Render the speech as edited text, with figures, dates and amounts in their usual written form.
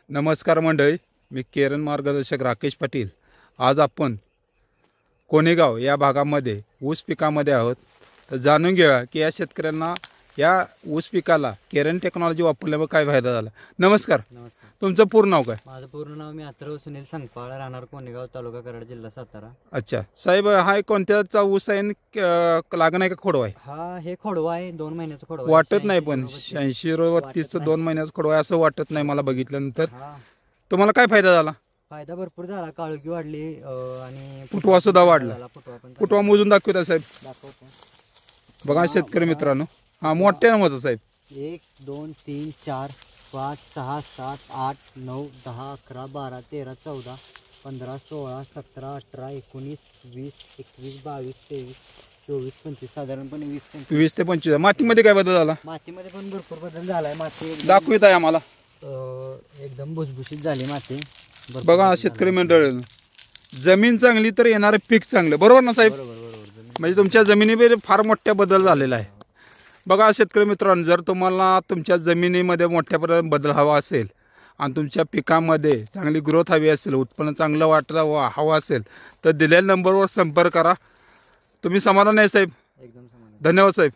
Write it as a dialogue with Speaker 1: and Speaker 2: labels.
Speaker 1: नमस्कार मंडळी, मी केरन मार्गदर्शक राकेश पाटील। आज आपण कोणेगाव या भागामध्ये ऊस पिकामध्ये आहोत। तर जाणून घेऊया की या शेतकऱ्यांना या ऊस पिकाला केरन टेक्नॉलॉजी वापरल्यामुळे काय फायदा झाला। नमस्कार, तुमचं पूर्ण नाव काय?
Speaker 2: माझं पूर्ण नाव मी अथर्व सुनील संगपाळ, राहणार कोणेगाव, तालुका कराड, जिल्हा सातारा।
Speaker 1: अच्छा साहेब, हा कोणत्याचा ऊस आहे? लागण आहे का खोडवा आहे?
Speaker 2: हा हे खोडवा आहे, 2 महिन्याचा खोडवा आहे।
Speaker 1: वाटत नाही, पण 86-32 2 महिन्याचा खोडवा आहे असं वाटत नाही मला बघितल्यानंतर। तुम्हाला काय फायदा झाला?
Speaker 2: फायदा भरपूर झाला, काळोखी वाढली आणि
Speaker 1: फुटवा सुद्धा वाढला। फुटवा मोजून दाखवता साहेब?
Speaker 2: दाखवतो
Speaker 1: बघा शेतकरी मित्रांनो, हा मोठ्या मोजा साहेब।
Speaker 2: 1 2 3 4 5 6 7 8 9 10 11 12 13 14 15 16 17 18 19 20 21 22 23 24 25 साधारणपणे 20
Speaker 1: ते 25। मातीमध्ये काय बदल झाला?
Speaker 2: मातीमध्ये पण भरपूर बदल झालाय। माती
Speaker 1: दाखवित आहे आम्हाला,
Speaker 2: एकदम भुसभुशीत झाली माती।
Speaker 1: बघा शेतकरी मंडळ, जमीन चांगली तर येणारे पीक चांगलं, बरोबर ना साहेब? म्हणजे तुमच्या जमिनीमध्ये फार मोठा बदल झालेला आहे। बघा शेतकरी मित्रांनो, जर तुम्हाला तुमच्या जमिनीमध्ये मोठ्या प्रमाणात बदल हवा असेल आणि तुमच्या पिकामध्ये चांगली ग्रोथ हवी असेल, उत्पन्न चांगलं हवं असेल तर दिलेल्या नंबरवर संपर्क करा। तुम्ही समाधान आहे साहेब?
Speaker 2: एकदम समाधान।
Speaker 1: धन्यवाद साहेब।